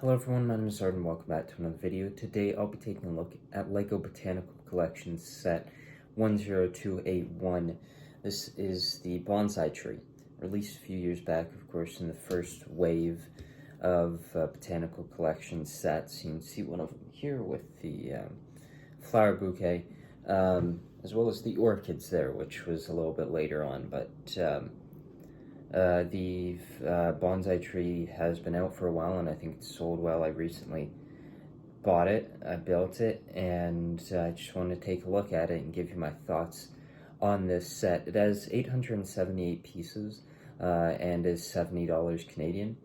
Hello everyone, my name is Arden. Welcome back to another video. Today I'll be taking a look at LEGO Botanical Collection set 10281. This is the bonsai tree, released a few years back, of course, in the first wave of Botanical Collection sets. You can see one of them here with the flower bouquet, as well as the orchids there, which was a little bit later on, but the bonsai tree has been out for a while, and I think it's sold well. I recently bought it, I built it, and I just wanted to take a look at it and give you my thoughts on this set. It has 878 pieces and is $70 Canadian.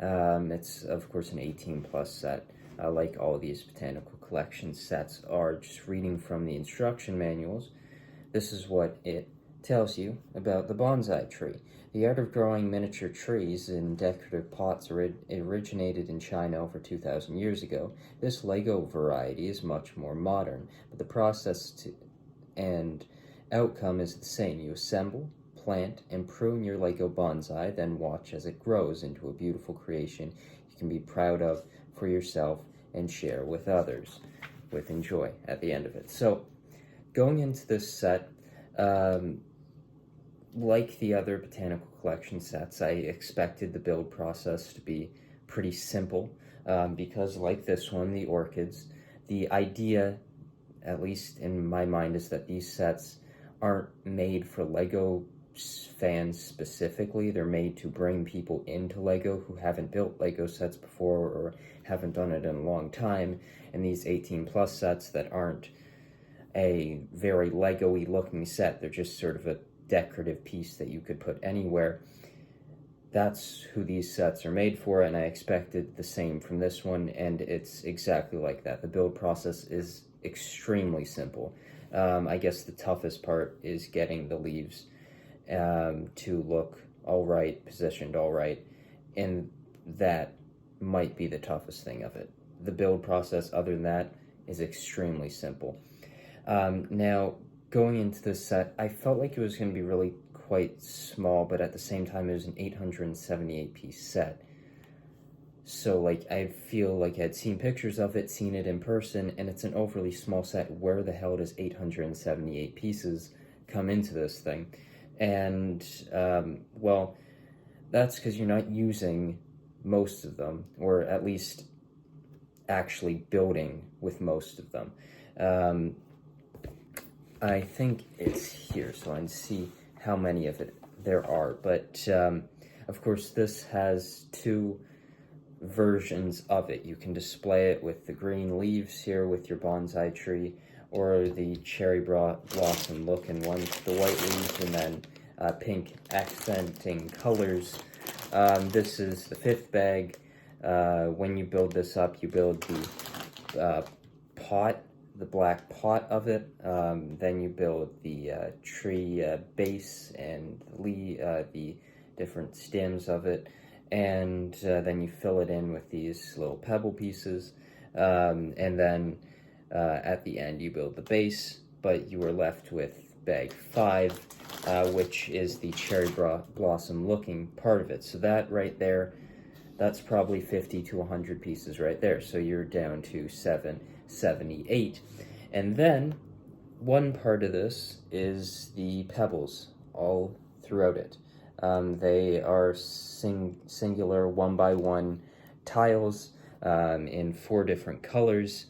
It's, of course, an 18 plus set, like all these Botanical Collection sets are. Just reading from the instruction manuals, this is what it tells you about the bonsai tree. The art of growing miniature trees in decorative pots originated in China over 2,000 years ago. This Lego variety is much more modern, but the process and outcome is the same. You assemble, plant, and prune your Lego bonsai, then watch as it grows into a beautiful creation you can be proud of for yourself and share with others with enjoy at the end of it. So, going into this set, like the other Botanical Collection sets, I expected the build process to be pretty simple because, like this one, the orchids, the idea, at least in my mind, is that these sets aren't made for Lego fans specifically. They're made to bring people into Lego who haven't built Lego sets before or haven't done it in a long time, and these 18 plus sets that aren't a very Lego-y looking set, they're just sort of a decorative piece that you could put anywhere. That's who these sets are made for, and I expected the same from this one, and it's exactly like that. The build process is extremely simple. I guess the toughest part is getting the leaves to look all right, positioned all right, and that might be the toughest thing of it. The build process, other than that, is extremely simple. Now, going into this set, I felt like it was going to be really quite small, but at the same time, it was an 878 piece set. So, like, I feel like I'd seen pictures of it, seen it in person, and it's an overly small set. Where the hell does 878 pieces come into this thing? And, well, that's because you're not using most of them, or at least actually building with most of them. I think it's here, so I can see how many of it there are. But, of course, this has two versions of it. You can display it with the green leaves here with your bonsai tree, or the cherry blossom looking ones, the white leaves, and then pink accenting colors. This is the fifth bag. When you build this up, you build the pot, the black pot of it, then you build the tree base and the different stems of it, and then you fill it in with these little pebble pieces, and then at the end you build the base, but you are left with bag 5, which is the cherry blossom looking part of it. So that right there, that's probably 50 to 100 pieces right there. So you're down to 778. And then one part of this is the pebbles all throughout it. They are singular 1x1 tiles in 4 different colors.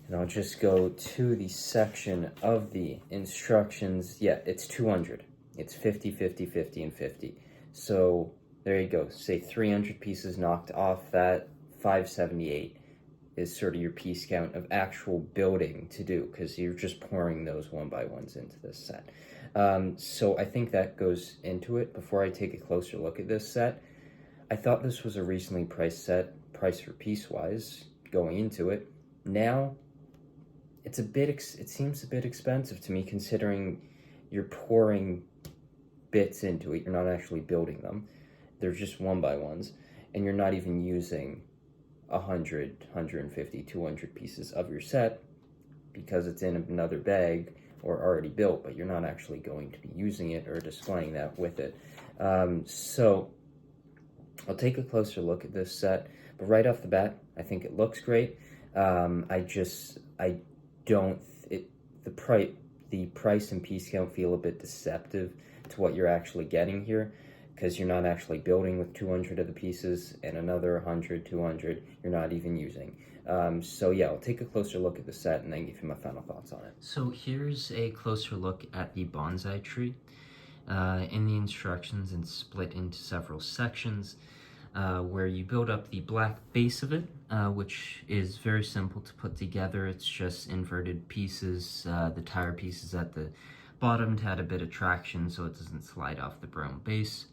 And I'll just go to the section of the instructions. Yeah, it's 200. It's 50, 50, 50, and 50. So there you go. Say 300 pieces knocked off that, 578 is sort of your piece count of actual building to do, because you're just pouring those 1x1s into this set. So I think that goes into it. Before I take a closer look at this set, I thought this was a reasonably priced set, price for piece-wise, going into it. Now, it seems a bit expensive to me, considering you're pouring bits into it. You're not actually building them. They're just 1x1s, and you're not even using 100, 150, 200 pieces of your set because it's in another bag or already built, but you're not actually going to be using it or displaying that with it. So I'll take a closer look at this set. But right off the bat, I think it looks great. I don't, the price and piece count feel a bit deceptive to what you're actually getting here, because you're not actually building with 200 of the pieces, and another 100, 200 you're not even using. So yeah, I'll take a closer look at the set and then give you my final thoughts on it. So here's a closer look at the bonsai tree. In the instructions, and split into several sections, where you build up the black base of it, which is very simple to put together. It's just inverted pieces, the tire pieces at the bottom to add a bit of traction so it doesn't slide off the brown base.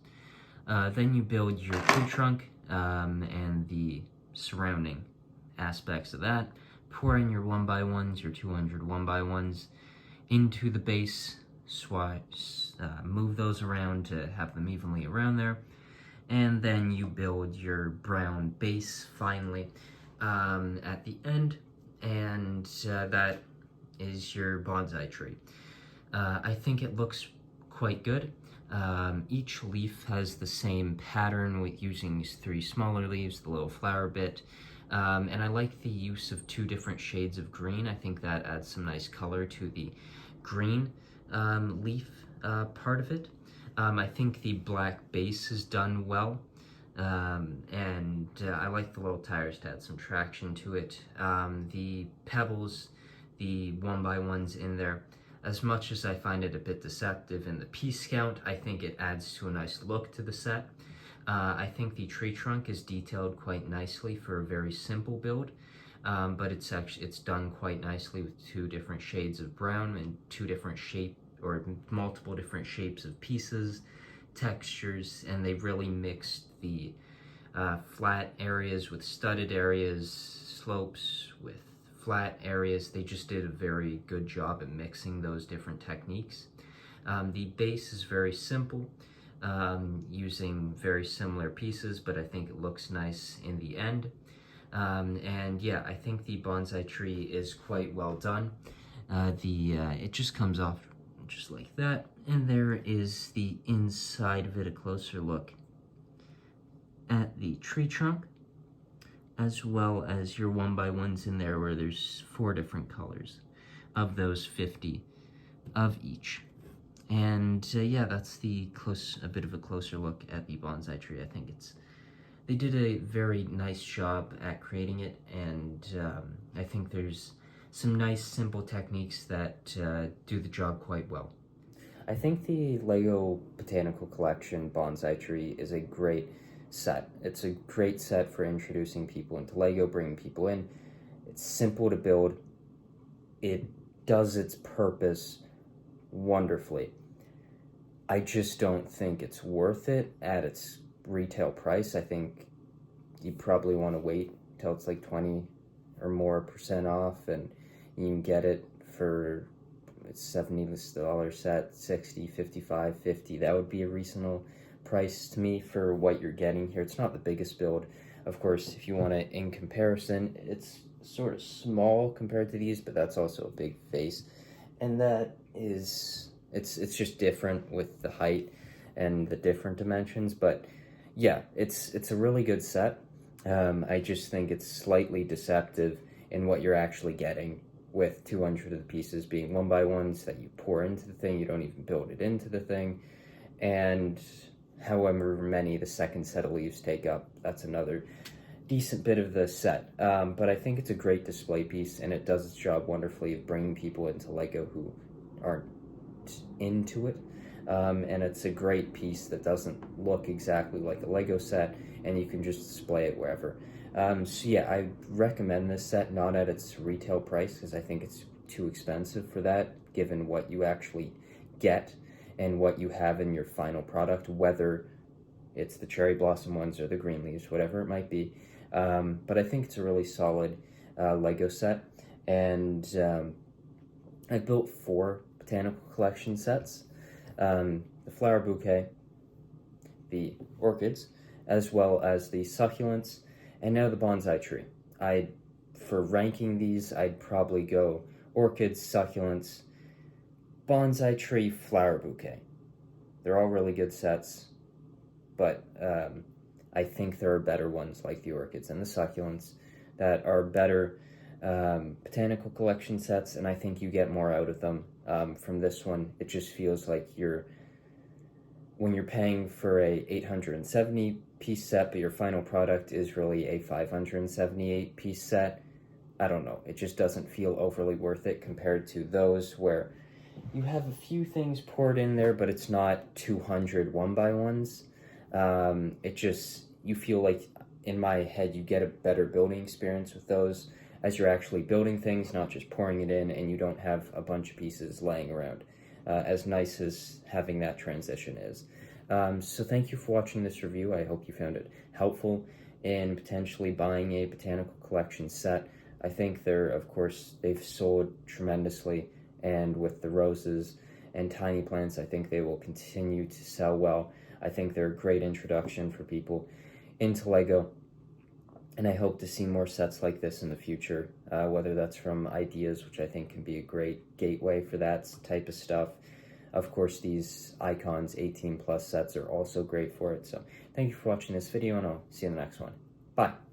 Then you build your tree trunk and the surrounding aspects of that. Pour in your 1x1s, your 200 1x1s into the base. Move those around to have them evenly around there, and then you build your brown base finally at the end, and that is your bonsai tree. I think it looks quite good. Each leaf has the same pattern with using these 3 smaller leaves, the little flower bit, and I like the use of 2 different shades of green. I think that adds some nice color to the green leaf part of it. I think the black base is done well, and I like the little tires to add some traction to it. The pebbles, the 1x1s in there, as much as I find it a bit deceptive in the piece count, I think it adds to a nice look to the set. I think the tree trunk is detailed quite nicely for a very simple build. But it's done quite nicely with 2 different shades of brown and 2 different multiple different shapes of pieces, textures, and they've really mixed the flat areas with studded areas, slopes with flat areas. They just did a very good job at mixing those different techniques. The base is very simple, using very similar pieces, but I think it looks nice in the end. And yeah, I think the bonsai tree is quite well done. It just comes off just like that, and there is the inside of it, a closer look at the tree trunk, as well as your 1x1s in there, where there's 4 different colors of those 50 of each. And yeah, that's a bit of a closer look at the bonsai tree. I think they did a very nice job at creating it, and I think there's some nice simple techniques that do the job quite well. I think the LEGO Botanical Collection Bonsai Tree is a great set. It's a great set for introducing people into LEGO, bringing people in. It's simple to build. It does its purpose wonderfully. I just don't think it's worth it at its retail price. I think you probably want to wait till it's like 20 or more % off, and you can get it for $70 set, 60, 55, 50. That would be a reasonable price to me for what you're getting here. It's not the biggest build. Of course, if you want it in comparison, it's sort of small compared to these, but that's also a big face. And that is, it's just different with the height and the different dimensions. But yeah, it's a really good set. I just think it's slightly deceptive in what you're actually getting, with 200 of the pieces being 1x1s that you pour into the thing. You don't even build it into the thing. And however many the second set of leaves take up, that's another decent bit of the set. But I think it's a great display piece, and it does its job wonderfully of bringing people into LEGO who aren't into it. And it's a great piece that doesn't look exactly like a LEGO set, and you can just display it wherever. So yeah, I recommend this set, not at its retail price, because I think it's too expensive for that, given what you actually get and what you have in your final product, whether it's the cherry blossom ones or the green leaves, whatever it might be. But I think it's a really solid LEGO set, and I built 4 Botanical Collection sets. The flower bouquet, the orchids, as well as the succulents, and now the bonsai tree. For ranking these, I'd probably go orchids, succulents, bonsai tree, flower bouquet. They're all really good sets, but I think there are better ones like the orchids and the succulents that are better botanical collection sets, and I think you get more out of them. From this one, it just feels like when you're paying for a 870 piece set, but your final product is really a 578 piece set. I don't know. It just doesn't feel overly worth it compared to those where you have a few things poured in there, but it's not 200 one-by-ones. You feel like, in my head, you get a better building experience with those as you're actually building things, not just pouring it in, and you don't have a bunch of pieces laying around, as nice as having that transition is. So thank you for watching this review. I hope you found it helpful in potentially buying a botanical collection set. I think they've sold tremendously, and with the roses and tiny plants, I think they will continue to sell well. I think they're a great introduction for people into Lego, and I hope to see more sets like this in the future, whether that's from Ideas, which I think can be a great gateway for that type of stuff. Of course, these Icons 18+ sets are also great for it. So thank you for watching this video, and I'll see you in the next one. Bye.